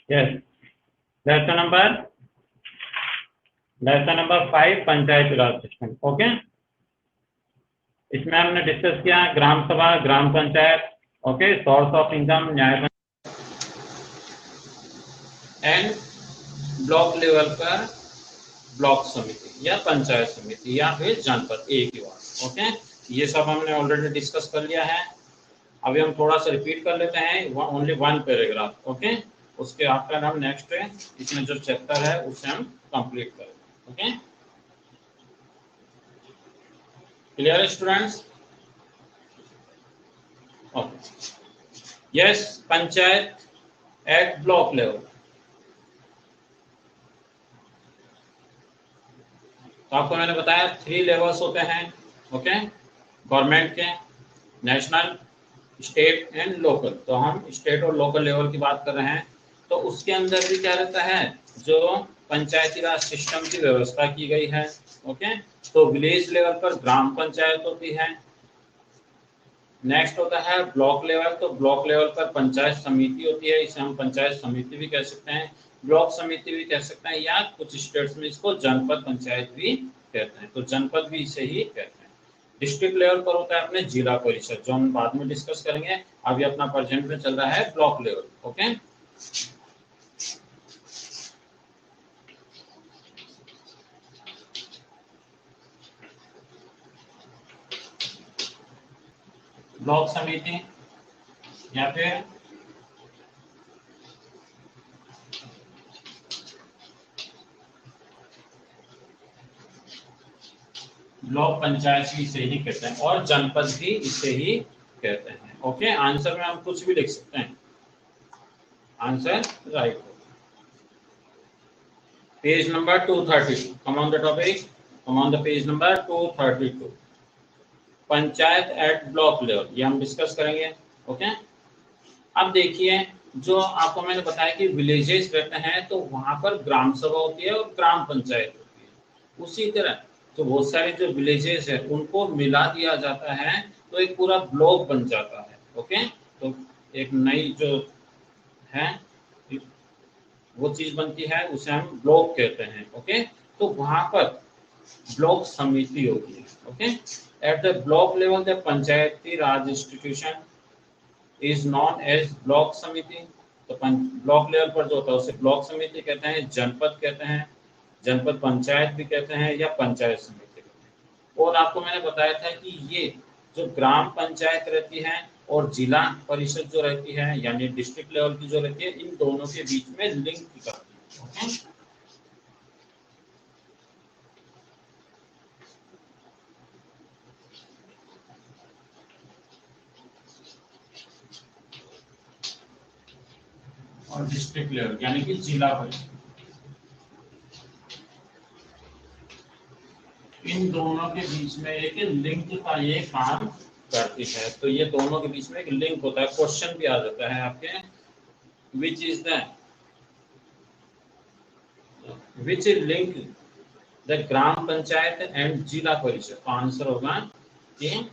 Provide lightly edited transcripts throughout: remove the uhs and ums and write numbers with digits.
Yes, lesson number 5 Panchayati राज system. Okay, इसमें हमने discuss किया Gram Sabha, Gram panchayat, okay, source of income, न्याय एंड ब्लॉक लेवल पर ब्लॉक समिति या पंचायत समिति या फिर जनपद, एक ही बात। ओके, ये सब हमने ऑलरेडी डिस्कस कर लिया है। अभी हम थोड़ा सा रिपीट कर लेते हैं, ओनली वन पैराग्राफ। ओके, उसके आफ्टर हम नेक्स्ट इसमें जो चैप्टर है उसे हम कंप्लीट करेंगे। Okay, clear students? Okay, yes, panchayat at block level. तो आपको मैंने बताया 3 लेवल्स होते हैं। ओके, गवर्नमेंट के, नेशनल, स्टेट एंड लोकल। तो हम स्टेट और लोकल लेवल की बात कर रहे हैं। तो उसके अंदर भी क्या रहता है, जो पंचायती राज सिस्टम की व्यवस्था की गई है। ओके, तो विलेज लेवल पर ग्राम पंचायत होती है। नेक्स्ट होता है ब्लॉक लेवल। तो ब्लॉक लेवल पर पंचायत समिति होती है, इसे हम पंचायत समिति भी कह सकते हैं, ब्लॉक समिति भी कह सकते हैं, या कुछ स्टेट्स में इसको जनपद पंचायत भी कहते हैं। तो जनपद भी इसे ही कहते हैं। डिस्ट्रिक्ट लेवल पर होता है अपने जिला परिषद, जो हम बाद में डिस्कस करेंगे। अभी अपना प्रेजेंट में चल रहा है block level. Okay, block samiti या फिर ब्लॉक पंचायत भी इसे ही कहते हैं, और जनपद भी इसे ही कहते हैं। ओके, आंसर में हम कुछ भी लिख सकते हैं, answer right. Page number 232, come on the topic, come on the page number 232, panchayat at block level, ये हम डिस्कस करेंगे। ओके, अब देखिए, जो आपको मैंने बताया कि विलेजेस रहते हैं तो वहां पर ग्राम सभा होती है और ग्राम पंचायत होती है। उसी तरह तो बहुत सारे जो विलेजेस है उनको मिला दिया जाता है तो एक पूरा ब्लॉक बन जाता है। ओके, तो एक नई जो है वो चीज बनती है, उसे हम ब्लॉक कहते हैं। ओके, तो वहां पर ब्लॉक समिति होती है। Okay, at the block level the panchayati raj institution is known as block samiti. तो ब्लॉक लेवल पर जो होता है उसे ब्लॉक समिति कहते हैं, जनपद कहते हैं, जनपद पंचायत भी कहते हैं, या पंचायत समिति कहते हैं। और आपको मैंने बताया था कि ये जो ग्राम पंचायत रहती है और जिला परिषद जो रहती है, यानी डिस्ट्रिक्ट लेवल की जो रहती है, इन दोनों के बीच में लिंक करती है। ओके, और डिस्ट्रिक्ट लेवल यानी कि जिला परिषद, इन दोनों के बीच में एक लिंक का ये काम करती है। तो ये दोनों के बीच में एक लिंक होता है। क्वेश्चन भी आ जाता है आपके, which is the which link the gram panchayat and जिला परिषद। तो आंसर होगा कि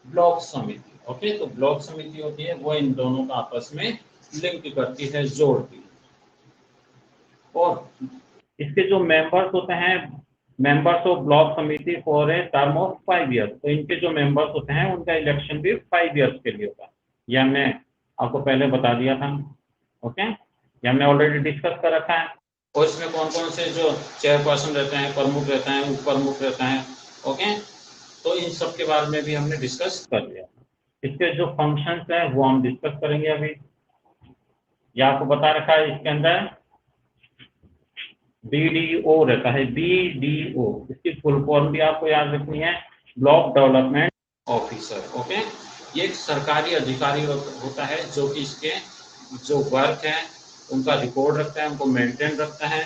ब्लॉक समिति। ओके, तो ब्लॉक समिति होती है वो इन दोनों का आपस में लिंक करती है, जोड़ती है। और इसके जो मेंबर्स होते हैं, मेंबर्स ऑफ ब्लॉक समिति for a term of 5 years. तो इनके जो मेंबर्स होते हैं उनका इलेक्शन भी 5 ईयर्स के लिए होता है। ये हमने आपको पहले बता दिया था। ओके, ये हमने ऑलरेडी डिस्कस कर रखा है। और इसमें कौन कौन से जो चेयरपर्सन रहते हैं, प्रमुख रहते हैं, उप प्रमुख रहते हैं। ओके, तो इन सब के बारे में भी हमने डिस्कस कर लिया। इसके जो फंक्शंस हैं वो हम डिस्कस करेंगे अभी। ये आपको बता रखा है, इसके अंदर BDO रहता है, BDO, इसकी फुल फॉर्म भी आपको याद रखनी है, ब्लॉक डेवलपमेंट ऑफिसर। ओके, ये एक सरकारी अधिकारी होता है जो कि इसके जो वर्क है उनका रिकॉर्ड रखता है, उनको मेंटेन रखता है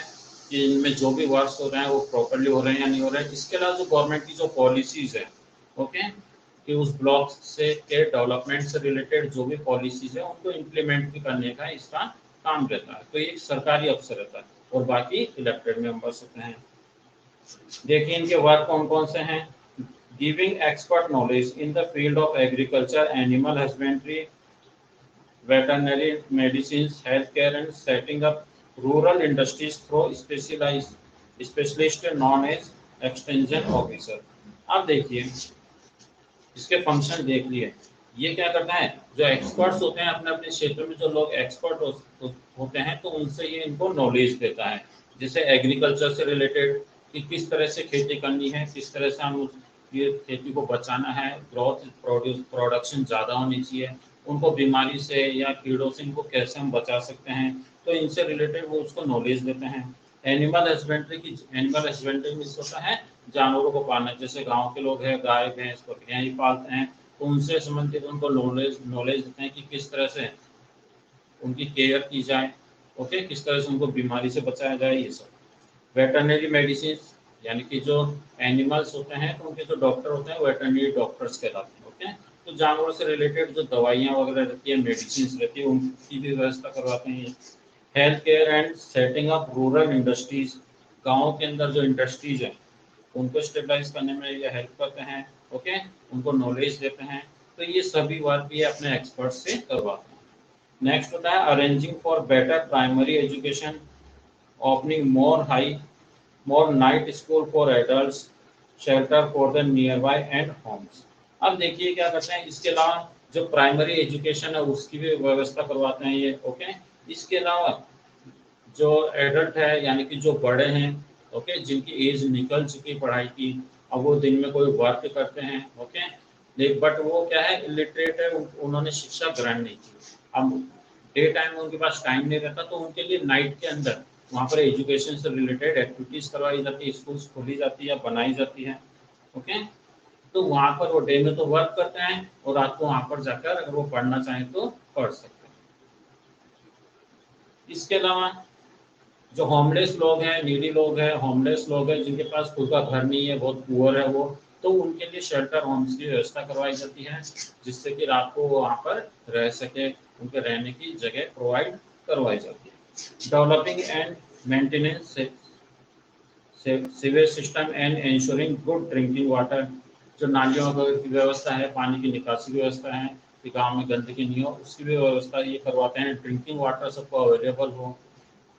कि इनमें जो भी वर्क हो रहे हैं वो प्रॉपर्ली हो रहे हैं या नहीं हो रहे हैं। इसके अलावा जो गवर्नमेंट की जो पॉलिसीज है, ओके, कि उस ब्लॉक से के डेवलपमेंट से रिलेटेड जो भी पॉलिसीज है उनको इम्प्लीमेंट भी करने का इसका काम रहता है। तो ये एक सरकारी अफसर रहता है और बाकी इलेक्टेड मेंबर्स होते हैं। देखिए इनके वर्क कौन कौन से हैं। Giving expert knowledge in the field of agriculture, animal husbandry, veterinary medicines, healthcare, and setting up rural industries through specialist known as extension officer. अब देखिए इसके फंक्शन देख लिए। ये क्या करता है, जो एक्सपर्ट्स होते हैं अपने अपने क्षेत्र में, जो लोग एक्सपर्ट होते हैं तो उनसे ये इनको नॉलेज देता है, जैसे एग्रीकल्चर से रिलेटेड कि किस तरह से खेती करनी है, किस तरह से हम ये खेती को बचाना है, ग्रोथ प्रोडक्शन ज़्यादा होनी चाहिए, उनको बीमारी से या कीड़ों से इनको कैसे हम बचा सकते हैं, तो इनसे रिलेटेड वो उसको नॉलेज देते हैं। एनिमल हस्बेंड्री मीन्स होता है जानवरों को पालना, जैसे गांव के लोग हैं गाय भैंस बकरियां ही पालते हैं, तो उनसे संबंधित उनको नॉलेज देते हैं कि किस तरह से उनकी केयर की जाए, ओके, किस तरह से उनको बीमारी से बचाया जाए, ये सब। वेटरनरी मेडिसिन यानी कि जो एनिमल्स होते हैं तो उनके जो डॉक्टर होते हैं वेटरनरी डॉक्टर्स कहलाते हैं, ओके। तो जानवरों से रिलेटेड जो दवाइयाँ वगैरह रहती है, मेडिसिन रहती है, उनकी भी व्यवस्था करवाते हैं। Health care and setting up rural industries, गाँव के अंदर जो इंडस्ट्रीज है उनको स्टेबलाइज करने में ये हेल्प करते हैं, ओके, उनको नॉलेज देते हैं। तो ये सभी वर्क ये अपने एक्सपर्ट से करवाते हैं। नेक्स्ट होता है arranging for better primary education, opening more night school for adults, shelter for the nearby and homes. अब देखिए क्या करते हैं, इसके अलावा जो प्राइमरी एजुकेशन है उसकी भी व्यवस्था करवाते हैं ये, ओके। इसके अलावा जो एडल्ट है यानी कि जो बड़े हैं, ओके, जिनकी एज निकल चुकी पढ़ाई की, अब वो दिन में कोई वर्क करते हैं, ओके, बट वो क्या है इलिटरेट है, उन्होंने शिक्षा ग्रहण नहीं की, अब डे टाइम में उनके पास टाइम नहीं रहता, तो उनके लिए नाइट के अंदर वहाँ पर एजुकेशन से रिलेटेड एक्टिविटीज करवाई जाती है, स्कूल्स खोली जाती है, बनाई जाती है, ओके। तो वहाँ पर वो डे में तो वर्क करते हैं और रात को वहाँ पर जाकर अगर वो पढ़ना चाहें तो पढ़ सकते हैं। इसके अलावा जो होमलेस लोग हैं, नीडी लोग हैं, होमलेस लोग हैं जिनके पास खुद का घर नहीं है, बहुत पुअर है वो, तो उनके लिए शेल्टर होम्स की व्यवस्था करवाई जाती है, जिससे कि रात को वो वहाँ पर रह सके, उनके रहने की जगह प्रोवाइड करवाई जाती है। Developing and maintenance sewage system and ensuring good drinking water, जो नालियों की व्यवस्था है, पानी की निकासी की व्यवस्था है कि गाँव में गंदगी नहीं हो, उसकी भी व्यवस्था ये करवाते हैं। ड्रिंकिंग वाटर सबको अवेलेबल हो,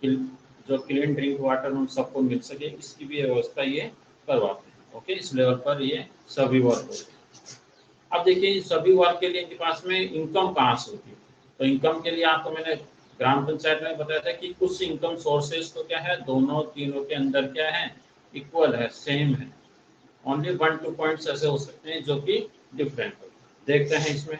जो क्लीन ड्रिंक वाटर उन सबको मिल सके, इसकी भी व्यवस्था ये करवाते हैं, ओके। इस लेवल पर ये सभी वर्क होते हैं। अब देखिए सभी वर्क के लिए इनके पास में इनकम कहाँ से होती है, तो इनकम के लिए आपको मैंने ग्राम पंचायत में बताया था कि कुछ इनकम सोर्सेज तो क्या है, दोनों तीनों के अंदर क्या है, इक्वल है, सेम है। ओनली 1-2 पॉइंट्स ऐसे हो सकते हैं जो कि डिफरेंट हो। देखते हैं इसमें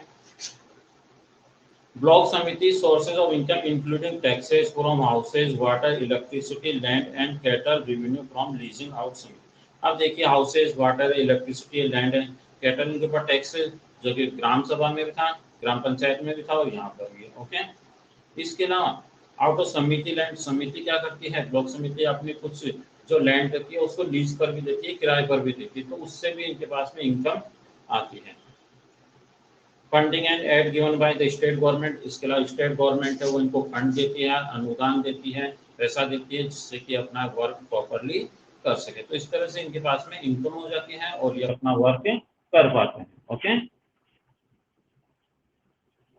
block samiti sources of income including taxes from houses, water, electricity, land and cattle, revenue from leasing out samiti. अब देखिए houses, water, electricity, land and cattle, इनके ऊपर टैक्स जो कि ग्राम सभा में भी था, ग्राम पंचायत में भी था और यहाँ पर भी, ओके। इसके अलावा आउट ऑफ समिति लैंड, समिति क्या करती है, ब्लॉक समिति अपनी कुछ जो लैंड करती है उसको लीज पर भी देती है, किराए पर भी देती है, तो उससे भी इनके पास में इनकम आती है। Funding and aid given by the state government, इसके अलावा स्टेट गवर्नमेंट है वो इनको फंड देती है, अनुदान देती है, पैसा देती है, जिससे कि अपना वर्क प्रॉपरली कर सके। तो इस तरह से इनके पास में इनकम हो जाती है और ये अपना वर्क कर पाते हैं, ओके।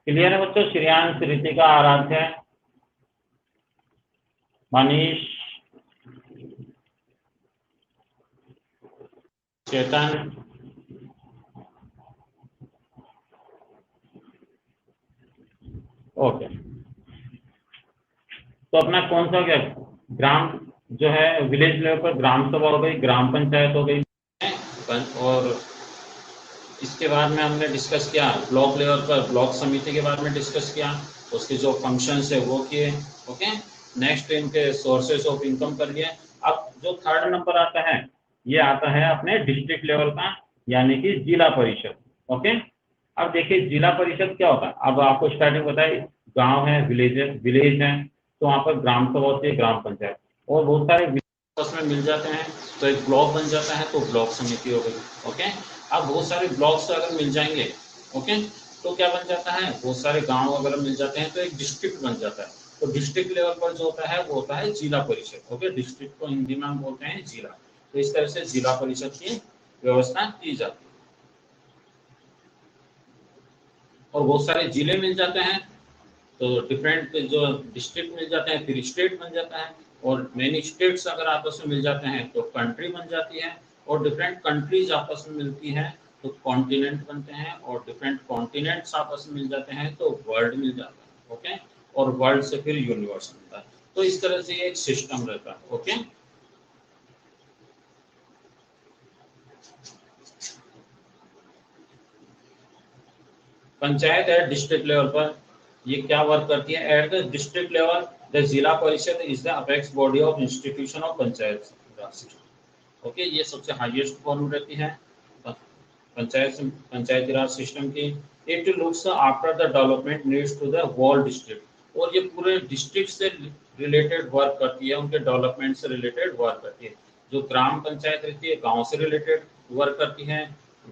क्लियर है बच्चों? श्रेयांश, रितिका, आराध्या, मनीष, चेतन, ओके। तो अपना कौन सा क्या ग्राम जो है विलेज लेवल पर ग्राम सभा हो गई, ग्राम पंचायत हो गई, और इसके बाद में हमने डिस्कस किया ब्लॉक लेवल पर ब्लॉक समिति के बारे में डिस्कस किया, उसके जो फंक्शंस है वो किए, ओके। नेक्स्ट इनके सोर्सेस ऑफ इनकम कर लिए। अब जो थर्ड नंबर आता है ये आता है अपने डिस्ट्रिक्ट लेवल का, यानी कि जिला परिषद, ओके। अब देखिए जिला परिषद क्या होता है, अब आपको स्टार्टिंग बताइए, गांव है, विलेज है, तो वहाँ पर ग्राम सभा होती है, ग्राम पंचायत, और बहुत सारे उसमें मिल जाते हैं, तो एक ब्लॉक बन जाता है, तो ब्लॉक समिति हो गई, ओके। अब बहुत सारे ब्लॉक्स अगर मिल जाएंगे, ओके, तो क्या बन जाता है, बहुत सारे गांव अगर मिल जाते हैं तो एक डिस्ट्रिक्ट बन जाता है। तो डिस्ट्रिक्ट लेवल पर जो होता है वो होता है जिला परिषद, ओके। डिस्ट्रिक्ट को हिंदी में हम बोलते हैं जिला। तो इस तरह से जिला परिषद की व्यवस्था की जाती है और बहुत सारे जिले मिल जाते हैं, तो डिफरेंट जो डिस्ट्रिक्ट मिल जाते हैं फिर स्टेट बन जाता है, और मेनी स्टेट्स अगर आपस में मिल जाते हैं तो कंट्री बन जाती है, और डिफरेंट कंट्रीज आपस में मिलती हैं तो कॉन्टिनेंट बनते हैं, और डिफरेंट कॉन्टिनेंट्स आपस में मिल जाते हैं तो वर्ल्ड मिल जाता है। ओके, और वर्ल्ड से फिर यूनिवर्स मिलता है। तो इस तरह से एक सिस्टम रहता है। Okay, panchayat at district level पर ये क्या वर्क करती है? At the district level the zila parishad is the apex body of institution of panchayat raj system. Okay, ये सबसे हाईएस्ट फॉर्म रहती है पंचायती राज सिस्टम की। It looks after the development needs to the whole district, और ये पूरे डिस्ट्रिक्ट से रिलेटेड वर्क करती है, उनके डेवलपमेंट से रिलेटेड वर्क करती है। जो ग्राम पंचायत रहती है गांव से रिलेटेड वर्क करती है,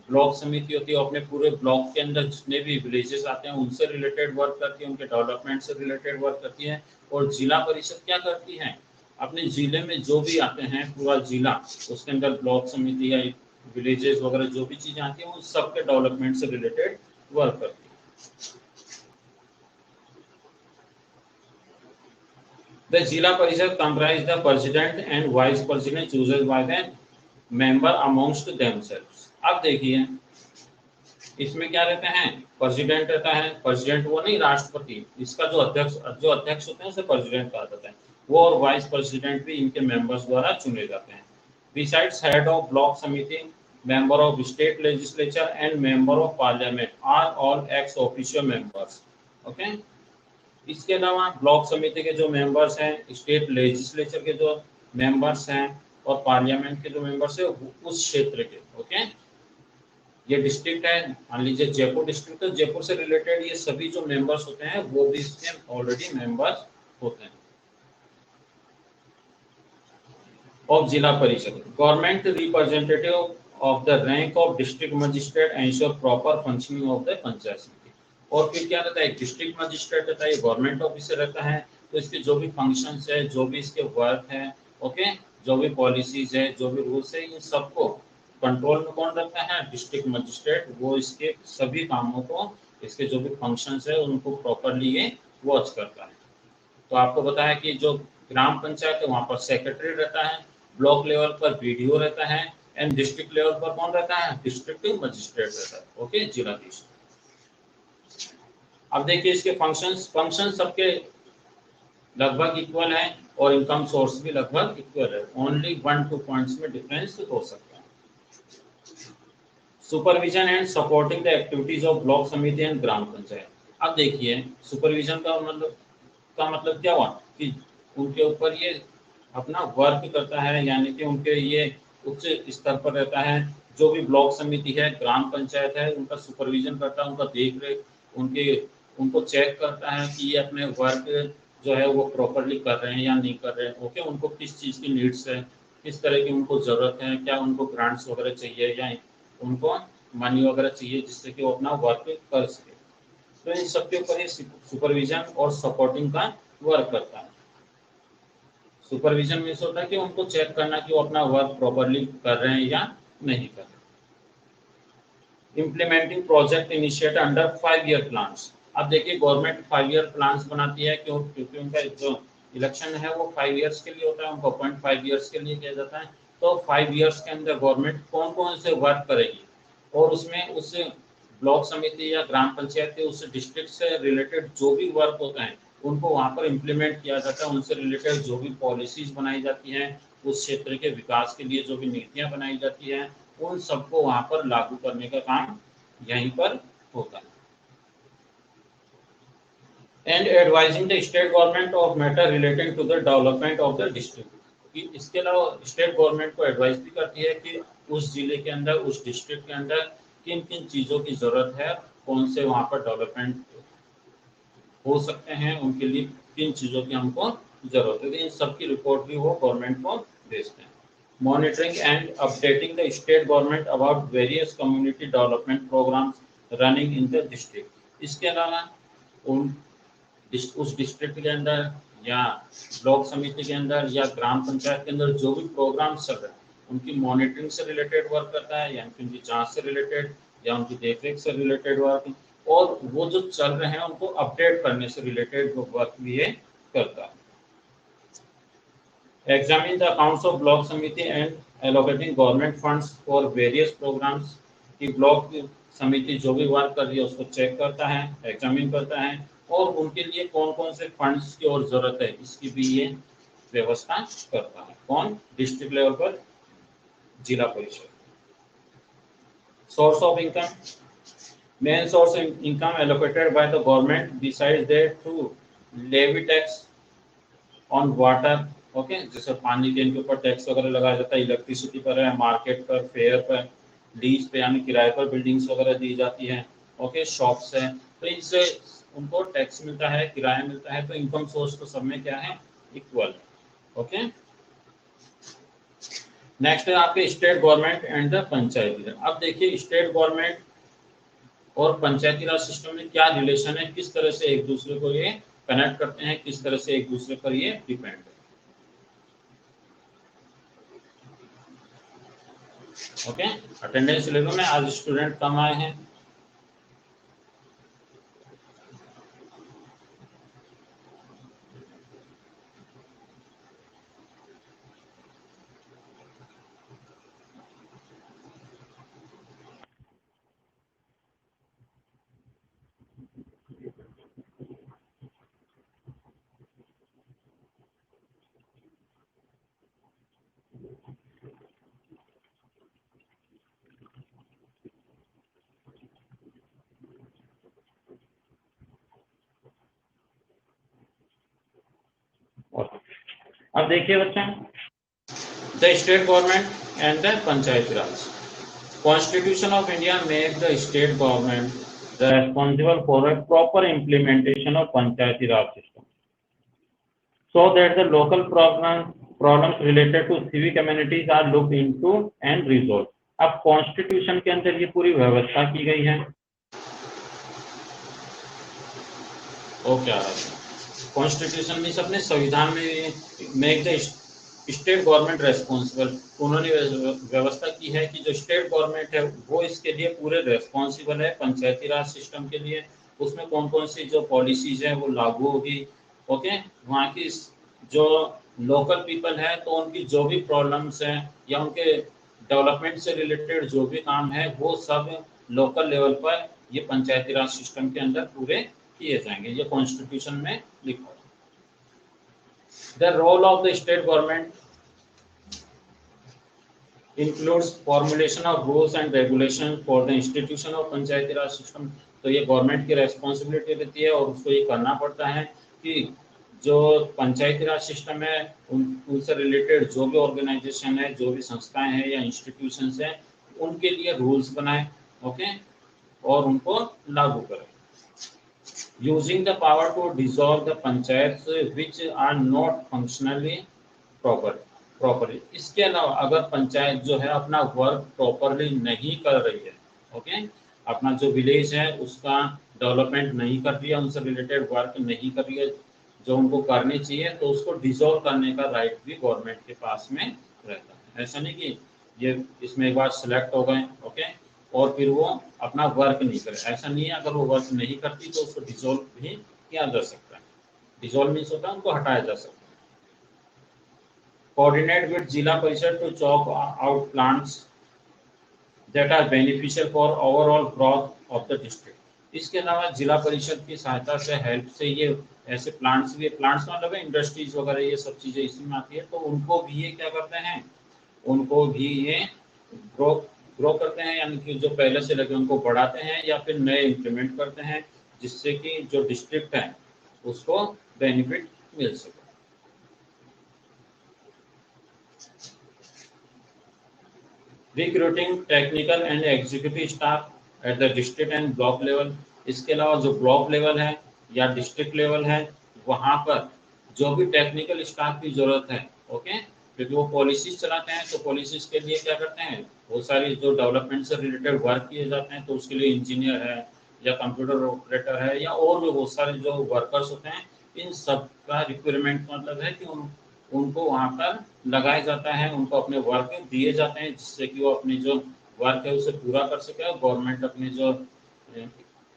ब्लॉक समिति होती है अपने पूरे ब्लॉक के अंदर जितने भी विलेजेस आते हैं उनसे रिलेटेड वर्क करती है, उनके डेवलपमेंट से रिलेटेड वर्क करती है। और जिला परिषद क्या करती है? अपने जिले में जो भी आते हैं पूरा जिला, उसके अंदर ब्लॉक समिति या विलेजेस वगैरह जो भी चीजें आती हैं उन सबके डेवलपमेंट से रिलेटेड वर्क करती है। The Jila Parishad comprise the president and vice president chosen by the member amongst themselves। अब देखिए इसमें क्या रहते हैं? प्रेसिडेंट रहता है। प्रेसिडेंट वो नहीं राष्ट्रपति, इसका जो अध्यक्ष होते हैं उसे प्रेसिडेंट कहा जाता है। वो और वाइस प्रेसिडेंट भी इनके मेंबर्स द्वारा चुने जाते हैं। बिसाइड्स हेड ऑफ ब्लॉक समिति, member of state legislature and member of parliament are all ex officio members। Okay, इसके अलावा ब्लॉक समिति के जो मेंबर्स हैं, स्टेट लेजिस्लेचर के जो मेंबर्स हैं और पार्लियामेंट के जो मेंबर्स हैं उस क्षेत्र के। ओके, ये डिस्ट्रिक्ट है, मान लीजिए जयपुर डिस्ट्रिक्ट, तो जयपुर से रिलेटेड ये सभी जो मेंबर्स होते हैं वो भी इसके ऑलरेडी मेंबर्स होते हैं। ऑफ जिला परिषद, government representative of the rank of district magistrate ensure proper functioning of the panchayat समिति। और फिर क्या रहता है? डिस्ट्रिक्ट मजिस्ट्रेट रहता है, गवर्नमेंट ऑफिसर रहता है, तो इसके जो भी फंक्शंस है, जो भी इसके वर्क है, ओके, जो भी पॉलिसीज है, जो भी रूल्स है, इन सबको कंट्रोल में कौन रखता है? District magistrate. वो इसके सभी कामों को, इसके जो भी फंक्शंस है उनको प्रॉपरली ये वॉच करता है। तो आपको बताया कि जो ग्राम पंचायत है वहां पर सेक्रेटरी रहता है, ब्लॉक लेवल पर बीडीओ रहता है, एंड डिस्ट्रिक्ट लेवल पर कौन रहता है? डिस्ट्रिक्ट मजिस्ट्रेट रहता है। ओके, जिलाधीश। अब देखिए इसके फंक्शन सबके लगभग इक्वल है और इनकम सोर्स भी लगभग इक्वल है। ओनली 1-2 पॉइंट्स में डिफरेंस हो सकता है। Supervision and supporting the activities of block समिति एंड ग्राम पंचायत। अब देखिए सुपरविजन का मतलब क्या हुआ कि उनके ऊपर ये अपना वर्क करता है, यानी कि उनके ये उच्च स्तर पर रहता है। जो भी ब्लॉक समिति है, ग्राम पंचायत है, उनका सुपरविजन करता है, उनका देख रेख, उनको चेक करता है कि ये अपने वर्क जो है वो प्रॉपरली कर रहे हैं या नहीं कर रहे हैं। ओके, उनको किस चीज़ की नीड्स है, किस तरह की उनको ज़रूरत है, क्या उनको ग्रांट्स वगैरह चाहिए या उनको मनी वगैरह चाहिए जिससे कि वो अपना वर्क कर सके। तो इन सबके ऊपर ये सुपरविजन और सपोर्टिंग का वर्क करता है। सुपरविजन मीन्स होता है कि उनको चेक करना कि वो अपना वर्क प्रॉपरली कर रहे हैं या नहीं कर रहे। Implementing project initiate under 5 year plans. अब देखिए गवर्नमेंट 5 ईयर प्लान्स बनाती है क्योंकि उनका जो इलेक्शन है वो 5 ईयर्स के लिए होता है, उनको अपॉइंट 5 ईयर्स के लिए किया जाता है। तो 5 ईयर्स के अंदर गवर्नमेंट कौन कौन से वर्क करेगी और उसमें उस ब्लॉक समिति या ग्राम पंचायत के उस डिस्ट्रिक्ट से रिलेटेड जो भी वर्क होता है उनको वहाँ पर इम्प्लीमेंट किया जाता है। उनसे रिलेटेड जो भी पॉलिसीज बनाई जाती हैं, उस क्षेत्र के विकास के लिए जो भी नीतियाँ बनाई जाती हैं, उन सबको वहाँ पर लागू करने का काम यहीं पर होता है। And advising the state government of matter relating to the development of the district. इसके अलावा स्टेट गवर्नमेंट को एडवाइस भी करती है कि उस जिले के अंदर, उस डिस्ट्रिक्ट के अंदर किन किन चीज़ों की जरूरत है, कौन से वहाँ पर डेवलपमेंट हो सकते हैं, उनके लिए किन चीज़ों की हमको जरूरत है। इन सब की रिपोर्ट भी वो गवर्नमेंट को भेजते हैं। Monitoring and updating the state government about various community development programmes running in the district. इसके अलावा उस डिस्ट्रिक्ट के अंदर या ब्लॉक समिति के अंदर या ग्राम पंचायत के अंदर जो भी प्रोग्राम चल रहे हैं उनकी मॉनिटरिंग से रिलेटेड वर्क करता है, या उनकी जांच से रिलेटेड या उनकी देखरेख से रिलेटेड वर्क, और वो जो चल रहे हैं उनको अपडेट करने से रिलेटेड वर्क भी ये करता है। Examine the accounts of block समिति and allocating government funds for various programs। की ब्लॉक समिति जो भी वर्क कर रही है उसको चेक करता है, एग्जामिन करता है और उनके लिए कौन कौन से फंड्स की और जरूरत है इसकी भी ये व्यवस्था करता है। कौन? डिस्ट्रिक्ट लेवल पर zila parishad. Source of income, main source income allocated by the government besides that to levy tax on water. Okay, जैसे पानी के इनके ऊपर टैक्स वगैरह लगाया जाता है, इलेक्ट्रिसिटी पर है, मार्केट पर, फेयर पर, लीज पे यानी किराए पर बिल्डिंग्स वगैरह दी जाती है। ओके, शॉप्स है, तो इनसे उनको टैक्स मिलता है, किराया मिलता है, तो इनकम सोर्स तो सब में क्या है? इक्वल। ओके, नेक्स्ट है आपके स्टेट गवर्नमेंट एंड द पंचायती। अब देखिए स्टेट गवर्नमेंट और पंचायती राज सिस्टम में क्या रिलेशन है, किस तरह से एक दूसरे को ये कनेक्ट करते हैं, किस तरह से एक दूसरे पर ये डिपेंड है। ओके, अटेंडेंस ले लो। मैं आज स्टूडेंट कम आए हैं। अब देखिए बच्चे, the state government and the panchayati Raj. Constitution of India make the state government the responsible for a proper implementation of panchayati Raj system so that the local problems related to civic communities are looked into and resolved। अब constitution के अंदर ये पूरी व्यवस्था की गई है। Okay, constitution में अपने संविधान में make the state government responsible, उन्होंने व्यवस्था की है कि जो स्टेट गवर्नमेंट है वो इसके लिए पूरे रेस्पॉन्सिबल है पंचायती राज सिस्टम के लिए। उसमें कौन कौन सी जो पॉलिसीज है वो लागू होगी। ओके, वहाँ की जो लोकल पीपल है तो उनकी जो भी प्रॉब्लम्स हैं या उनके डेवलपमेंट से रिलेटेड जो भी काम है वो सब लोकल लेवल पर ये पंचायती राज सिस्टम के अंदर पूरे किए जाएंगे। ये कॉन्स्टिट्यूशन में लिखा है। The role of the state government includes formulation of rules and regulations for the institution of Panchayati Raj system. तो ये गवर्नमेंट की रेस्पॉन्सिबिलिटी रहती है और उसको ये करना पड़ता है कि जो पंचायती राज सिस्टम है उनसे रिलेटेड जो भी ऑर्गेनाइजेशन है, जो भी संस्थाएं हैं या इंस्टीट्यूशंस हैं, उनके लिए रूल्स बनाए। ओके, और उनको लागू करें। Using the power to dissolve the panchayats which are not functionally properly। इसके अलावा अगर पंचायत जो है अपना वर्क प्रॉपरली नहीं कर रही है, ओके, अपना जो विलेज है उसका डेवलपमेंट नहीं कर रही है, उनसे रिलेटेड वर्क नहीं कर रही है जो उनको करनी चाहिए, तो उसको डिसॉल्व करने का राइट भी गवर्नमेंट के पास में रहता है। ऐसा नहीं कि ये इसमें एक बार सिलेक्ट हो गए, ओके, और फिर वो अपना वर्क नहीं करे, ऐसा नहीं है। अगर वो वर्क नहीं करती तो उसको डिसॉल्व भी किया जा सकता है। डिसॉल्व मीन्स होता है उनको हटाया जा सकता है। Coordinate with zila parishad to chop out plants that are beneficial for overall growth of the district. इसके अलावा जिला परिषद की सहायता से, हेल्प से ये ऐसे प्लांट्स भी, प्लांट्स मतलब है इंडस्ट्रीज वगैरह, ये सब चीजें इसी में आती है, तो उनको भी ये क्या करते हैं, उनको भी ये ग्रो करते हैं, यानी कि जो पहले से लगे उनको बढ़ाते हैं या फिर नए इंप्लीमेंट करते हैं जिससे कि जो डिस्ट्रिक्ट है उसको बेनिफिट मिल सके। Recruiting technical and executive staff at the district and block level. इसके अलावा जो ब्लॉक लेवल है या डिस्ट्रिक्ट लेवल है वहाँ पर जो भी टेक्निकल स्टाफ की जरूरत है, ओके, क्योंकि वो पॉलिसीज चलाते हैं, तो पॉलिसीज के लिए क्या करते हैं, बहुत सारी जो डेवलपमेंट से रिलेटेड वर्क किए जाते हैं, तो उसके लिए इंजीनियर है या कंप्यूटर ऑपरेटर है या और भी बहुत सारे जो वर्कर्स होते हैं, इन सब का रिक्वायरमेंट मतलब है कि उनको वहाँ पर लगाया जाता है, उनको अपने वर्क दिए जाते हैं जिससे कि वो अपनी जो वर्क है उसे पूरा कर सके और गवर्नमेंट अपनी जो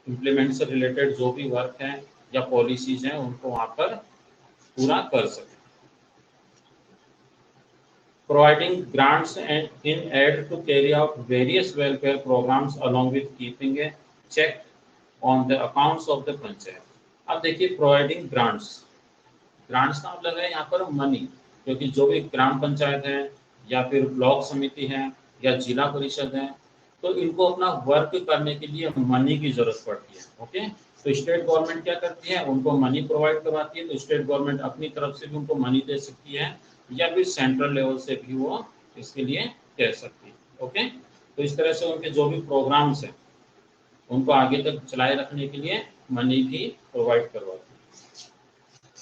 इम्प्लीमेंट से रिलेटेड जो भी वर्क है या पॉलिसीज हैं उनको वहां पर पूरा कर सके। Providing grants and in aid to carry out various welfare programmes along with keeping a check on the accounts of the panchayat. अब देखिए प्रोवाइडिंग ग्रांट्स, ग्रांट्स का मतलब है यहाँ पर मनी, क्योंकि जो भी ग्राम पंचायत है या फिर ब्लॉक समिति है या जिला परिषद है, तो इनको अपना वर्क करने के लिए मनी की जरूरत पड़ती है। ओके, तो स्टेट गवर्नमेंट क्या करती है, उनको मनी प्रोवाइड करवाती है। तो स्टेट गवर्नमेंट अपनी तरफ से भी उनको मनी दे सकती है या फिर सेंट्रल लेवल से भी वो इसके लिए दे सकती है। ओके, तो इस तरह से उनके जो भी प्रोग्राम्स हैं उनको आगे तक चलाए रखने के लिए मनी भी प्रोवाइड करवाती है।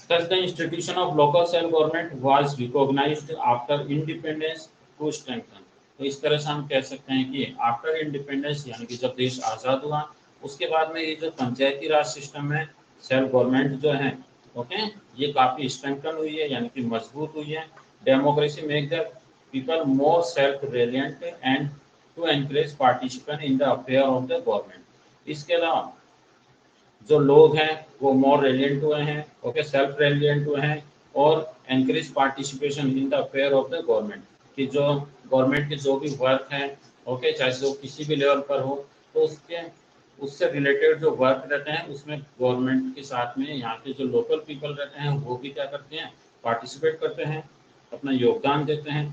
Thus, the institution of local self-government was recognized after independence to strengthen। तो इस तरह से हम कह सकते हैं कि आफ्टर इंडिपेंडेंस यानी कि जब देश आज़ाद हुआ उसके बाद में ये जो पंचायती राज सिस्टम है, सेल्फ गवर्नमेंट जो है, ओके, ये काफ़ी स्ट्रेंथन हुई है यानी कि मजबूत हुई है। Democracy make the people more self reliant and to encourage participation in the affair of the government. इसके अलावा जो लोग हैं वो मोर रेलिएंट हुए हैं, ओके, सेल्फ रेलिएंट हुए हैं और encourage participation in the affair of the government, कि जो गवर्नमेंट के जो भी वर्क हैं, ओके, चाहे वो किसी भी लेवल पर हो, तो उससे रिलेटेड जो वर्क रहते हैं उसमें गवर्नमेंट के साथ में यहाँ के जो लोकल पीपल रहते हैं वो भी क्या करते हैं, पार्टिसिपेट करते हैं, अपना योगदान देते हैं।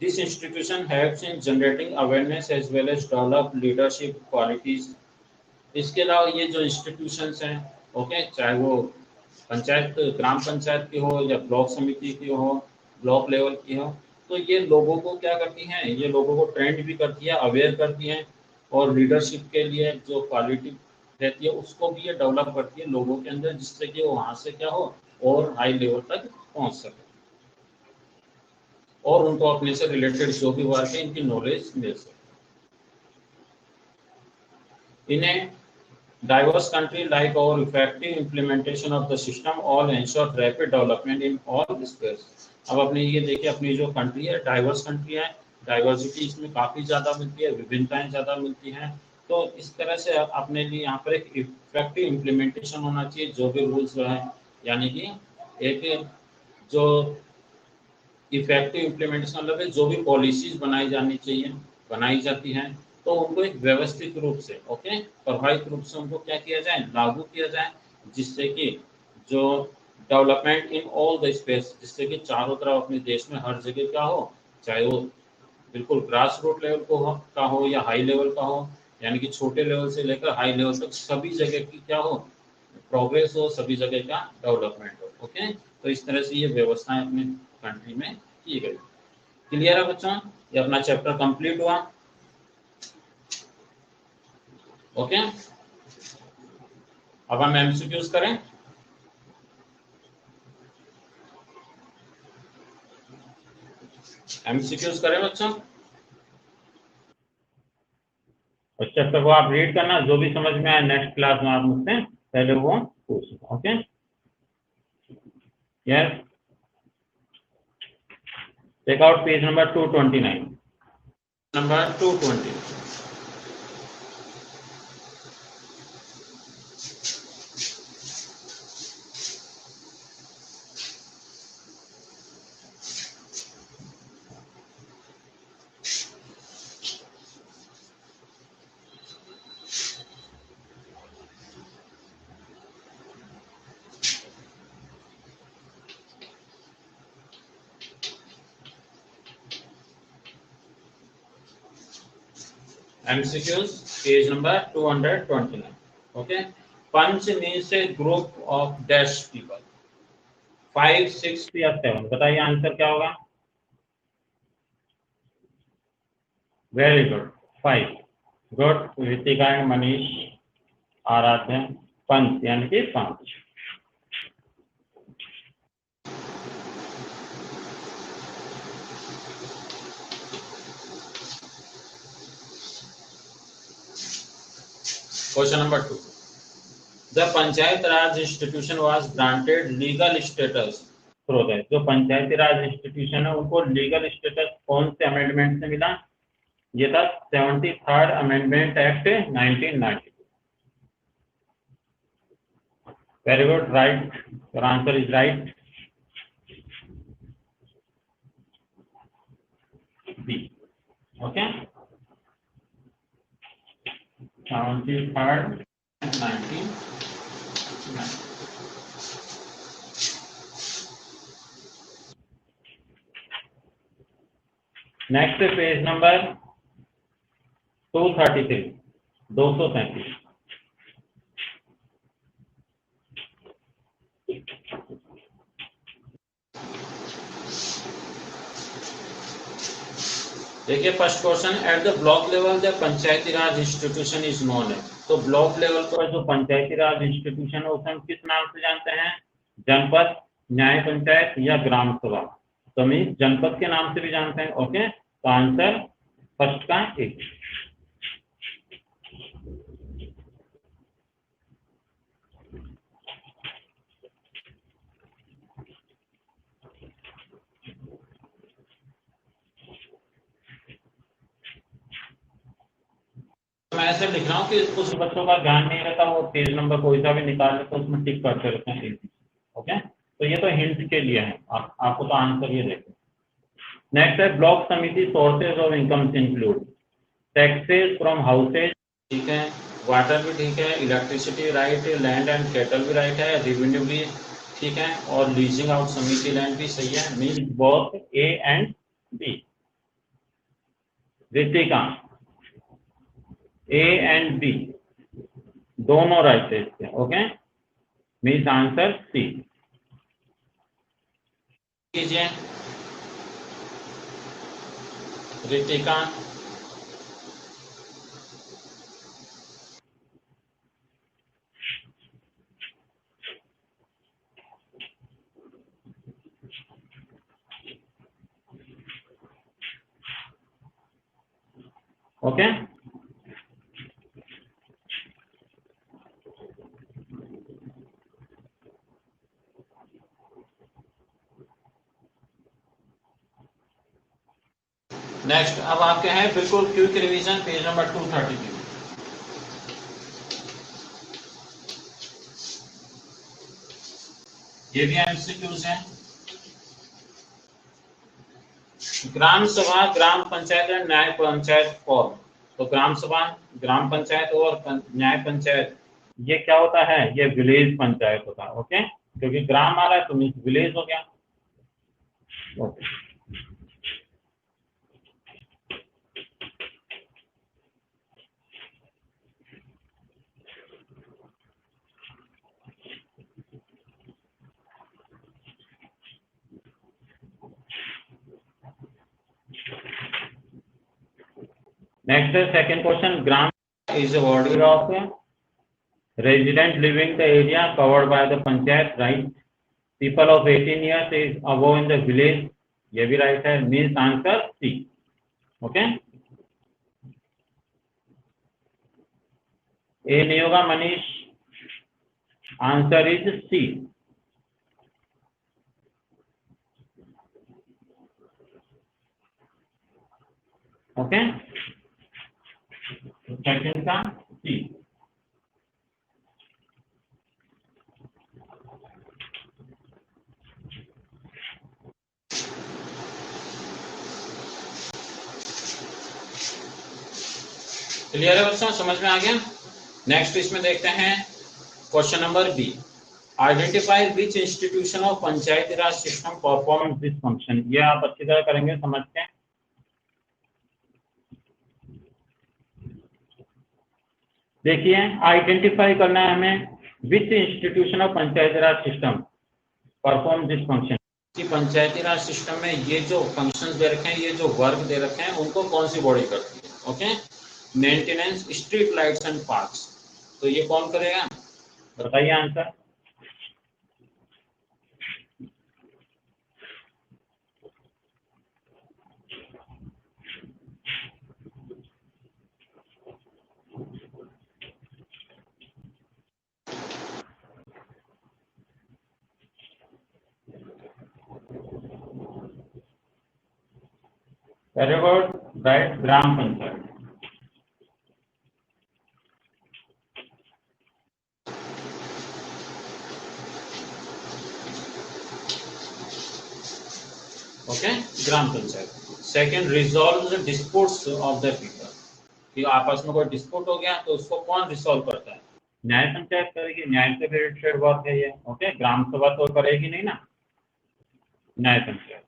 This institution helps in generating awareness as well as develop leadership qualities. इसके अलावा ये जो इंस्टीट्यूशंस हैं, ओके, चाहे वो पंचायत ग्राम पंचायत की हो या ब्लॉक समिति की हो, ब्लॉक लेवल की हो, तो ये लोगों को क्या करती हैं, ये लोगों को ट्रेंड भी करती है, अवेयर करती हैं और लीडरशिप के लिए जो क्वालिटी रहती है उसको भी ये डेवलप करती है लोगों के अंदर, जिससे कि वो वहाँ से क्या हो और हाई लेवल तक पहुँच सके और उनको अपने से रिलेटेड जो भी वर्क है इनकी नॉलेज मिल सके। इन्हें diverse country like our effective implementation of the system all ensure rapid development in all spheres। अब अपने ये देखिए अपनी जो कंट्री है डाइवर्स कंट्री है, डाइवर्सिटी इसमें काफ़ी ज़्यादा मिलती है, विभिन्नताएं ज़्यादा मिलती हैं। तो इस तरह से अपने लिए यहाँ पर एक इफेक्टिव इम्प्लीमेंटेशन होना चाहिए जो भी रूल्स है, यानी कि एक जो इफेक्टिव इम्प्लीमेंटेशन मतलब है जो भी पॉलिसीज बनाई जानी चाहिए, बनाई जाती हैं, तो उनको एक व्यवस्थित रूप से, ओके, प्रभावित रूप से उनको क्या किया जाए, लागू किया जाए, जिससे कि जो development in all the space, जिससे कि चारों तरफ अपने देश में हर जगह क्या हो, चाहे वो बिल्कुल ग्रास रूट लेवल का हो या हाई लेवल का हो, यानी कि छोटे लेवल से लेकर हाई लेवल तक सभी जगह की क्या हो, प्रोग्रेस हो, सभी जगह का डेवलपमेंट हो। ओके, तो इस तरह से ये व्यवस्थाएं अपने कंट्री में की गई। क्लियर है बच्चों, ये अपना चैप्टर कंप्लीट हुआ। ओके, अब हम एमसीक्यूज करें। एमसीक्यूज करें बच्चों, उस चैप्टर को आप रीड करना, जो भी समझ में आए नेक्स्ट क्लास में आप मुझसे पहले वो पूछना। Okay, yes, take out page number 229, number 220। MCQs, page number 229. Okay, Panch means a group of dash people. 5, 6 या 7, बताइए आंसर क्या होगा। Very good, 5। Good, Ritika and Manish, आराध्य, पंच यानी कि 5। Question number 2. The Panchayat Raj institution was granted legal status through that। जो पंचायती raj institution है उनको लीगल स्टेटस कौन से अमेंडमेंट से मिला, ये था 73rd amendment act 1992। Very good, right. Your answer is right. B. Okay. 73rd, 19. Next page number 233. 233. देखिए first question, eight the block level the panchayati raj institution is known है। तो ब्लॉक लेवल पर जो पंचायती राज इंस्टीट्यूशन है उसे हम किस नाम से जानते हैं? जनपद, न्याय पंचायत या ग्राम सभा। तो हम जनपद के नाम से भी जानते हैं। ओके, तो आंसर फर्स्ट का एक। मैं ऐसे लिख रहा हूँ कि कुछ बच्चों का ध्यान नहीं रहता, वो पेज नंबर कोई सा भी निकाल लेते उसमें टिक करते रहते हैं। ओके, तो ये तो हिंट के लिए है, आपको तो आंसर ये देखो। नेक्स्ट है block samiti sources of income include taxes from houses, ठीक है, वाटर भी ठीक है, electricity right, land and cattle भी राइट है, रेवेन्यू भी ठीक है, और लीजिंग आउट समिति लैंड भी सही है। Means both A and B. Ritika, A and B दोनों राइट है इसके। ओके, मीन्स आंसर सी कीजिए। रितिका, ओके, नेक्स्ट अब आपके हैं बिल्कुल क्विक रिवीजन, पेज नंबर 233। ये भी एमसीक्यूज हैं। ग्राम सभा, ग्राम पंचायत और न्याय पंचायत फॉर्म। तो ग्राम सभा, ग्राम पंचायत और न्याय पंचायत, ये क्या होता है? ये विलेज पंचायत होता है। ओके, क्योंकि ग्राम आ रहा है तो मीन्स विलेज हो गया। Okay, next is second question. Gram is a body of resident living the area covered by the panchayat, right? People of 18 years is above in the village, ये भी right है। Means answer C. Okay. A नहीं होगा Manish, answer is C. Okay. Second का C. Clear है बच्चों, समझ में आ गया? नेक्स्ट इसमें देखते हैं question number B. Identify which institution of panchayati Raj system perform this function. ये आप अच्छी तरह करेंगे, समझ के। देखिए, आइडेंटिफाई करना है हमें विच institution of panchayati Raj system perform this function. कि पंचायती राज सिस्टम में ये जो फंक्शंस दे रखे हैं, ये जो वर्क दे रखे हैं, उनको कौन सी बॉडी करती है? Okay, maintenance street lights and parks. तो ये कौन करेगा? बताइए answer. Very good, right, gram panchayat. Okay, gram panchayat. Second, resolve the disputes of the people, कि आपस में कोई डिस्प्यूट हो गया तो उसको कौन रिजॉल्व करता है? न्याय पंचायत करेगी, न्याय से रिलेटेड वर्क है ये। ओके, ग्राम सभा तो करेगी नहीं ना, न्याय panchayat.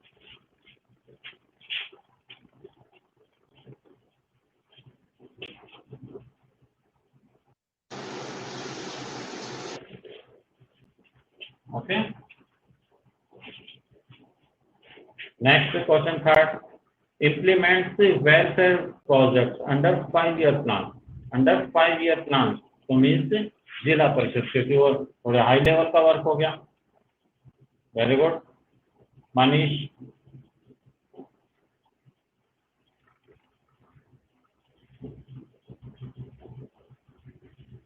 Okay, next question third, implements the welfare project under 5-year plan. Under 5-year plan तो मीन्स जिला परिषद, क्योंकि वो थोड़े हाई लेवल का वर्क हो गया। Very good Manish.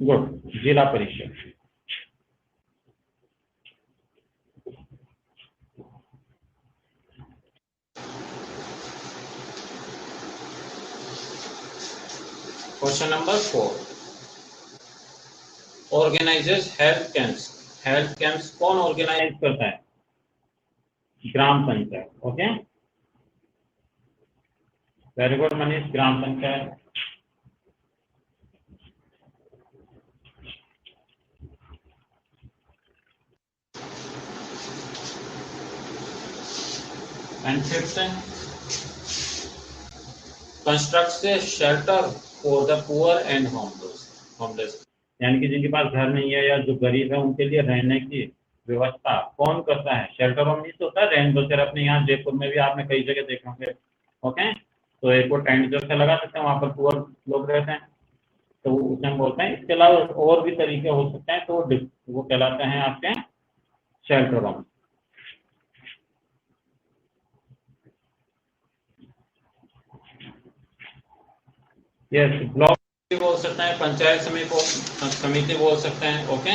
Good, zila parishad. Question number 4, organisers health camps. Health camps कौन ऑर्गेनाइज करता है? Gram panchayat. Okay, very good Manish, gram panchayat. And fifth, constructs a shelter for the poor and homeless, यानी कि जिनके पास घर नहीं है या जो गरीब है उनके लिए रहने की व्यवस्था कौन करता है? शेल्टर होम नहीं होता है, रैन बसेरा, अपने यहाँ जयपुर में भी आपने कई जगह देखे होंगे। ओके, तो एक वो टेंट जैसे लगा सकते हैं, वहाँ पर पुअर लोग रहते हैं, तो उसे हम बोलते हैं। इसके अलावा और भी तरीके हो सकते हैं, तो वो कहलाते हैं आपके शेल्टर होम। यस, ब्लॉक बोल सकते हैं, पंचायत समिति बोल सकते हैं। ओके,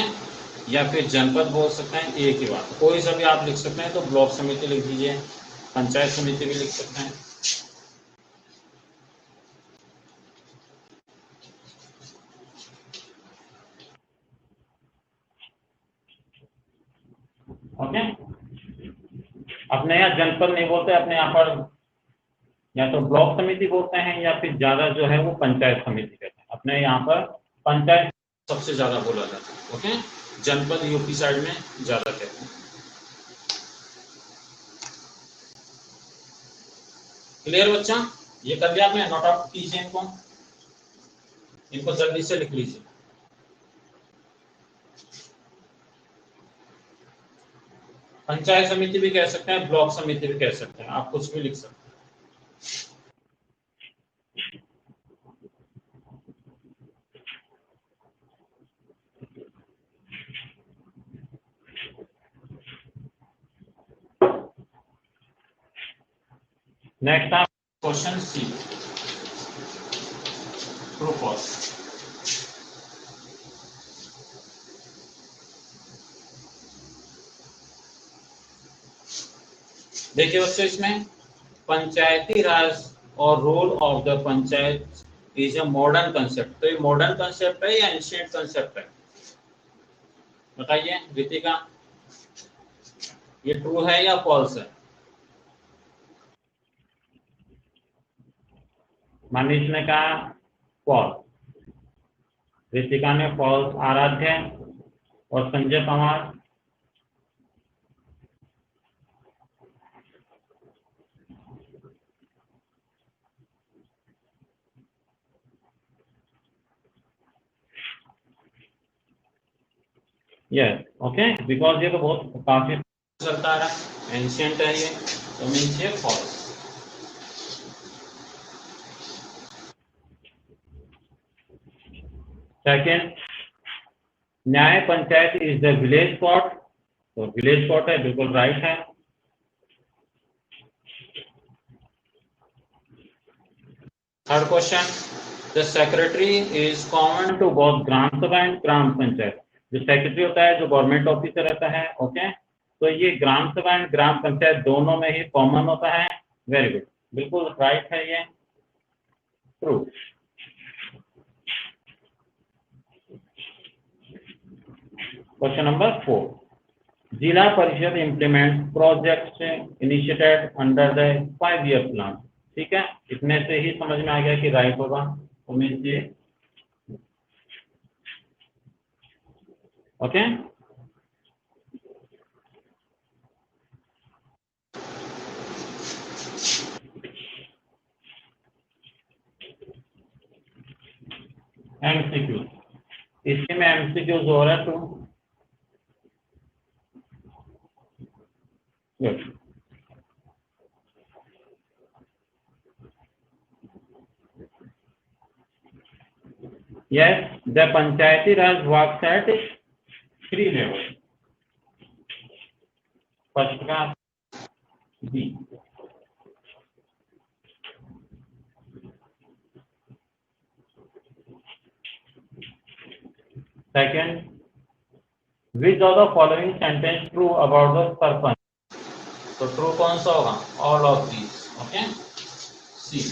या फिर जनपद बोल सकते हैं, एक ही बात, कोई सा भी आप लिख सकते हैं। तो ब्लॉक समिति लिख दीजिए, पंचायत समिति भी लिख सकते हैं। ओके, अपने यहाँ जनपद नहीं बोलते, अपने यहाँ पर या तो ब्लॉक समिति बोलते हैं या फिर ज्यादा जो है वो पंचायत समिति कहते हैं। अपने यहाँ पर पंचायत सबसे ज्यादा बोला जाता है। ओके, जनपद यूपी साइड में ज्यादा कहते हैं। क्लियर बच्चा? ये कर लिया आपने, नोट आउट कीजिए इनको जल्दी से लिख लीजिए। पंचायत समिति भी कह सकते हैं, ब्लॉक समिति भी कह सकते हैं, आप कुछ भी लिख सकते हैं। नेक्स्ट आप क्वेश्चन सी, ट्रू फॉल्स। देखिए बच्चों, इसमें पंचायती राज और role of the panchayat is a modern concept. तो ये मॉडर्न कंसेप्ट है या एंशिएंट कंसेप्ट है? बताइए रितिका, ये ट्रू है या फॉल्स है? मनीष ने कहा फॉल्स, रितिका ने फॉल्स, आराध्य और Sanjay Kumar yes. Okay, because ये तो बहुत काफी चलता आ रहा है, एंशिएंट है ये, तो मीन्स ये falls. Second, nyaya panchayat is the village court, तो विलेज कोर्ट है, बिल्कुल राइट है। Third question, the secretary is common to both gram sabha and ग्राम पंचायत। जो सेक्रेटरी होता है, जो गवर्नमेंट ऑफिसर रहता है, ओके, तो ये ग्राम सभा एंड ग्राम पंचायत दोनों में ही कॉमन होता है। वेरी गुड, बिल्कुल राइट है ये, ट्रू। क्वेश्चन नंबर 4, जिला परिषद implement project initiated under the 5-year plan. ठीक है, इतने से ही समझ में आ गया कि राइट होगा उमेश जी। ओके, एमसीक्यू, इसी में एमसीक्यू हो रहा है। तो good. Yes, the Panchayati Raj works at 3 levels. First का B. Second, which of the following sentence true about the sarpanch? तो true कौन सा होगा? All of these. Okay. C.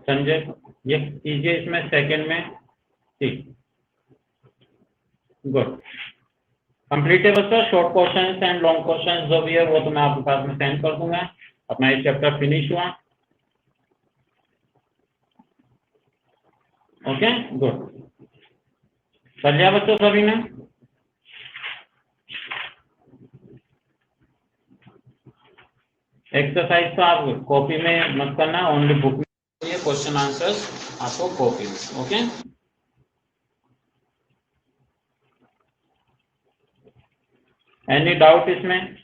Sanjay, ये कीजिए इसमें सेकंड में। ठीक, गुड। कंप्लीट है बच्चों। Short questions and long questions जो भी है वो तो मैं आपके पास में सेंड कर दूंगा। अपना ये चैप्टर फिनिश हुआ। Okay, good. कर लिया बच्चों सभी ने? एक्सरसाइज तो आप कॉपी में मत करना, ओनली बुक में। ये क्वेश्चन आंसर्स आपको कॉपी में। ओके, एनी डाउट इसमें?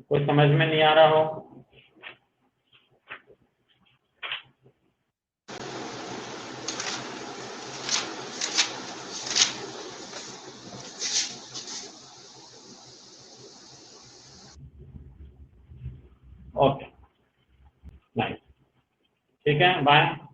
कोई समझ में नहीं आ रहा हो? Okay, nice. ठीक है, बाय।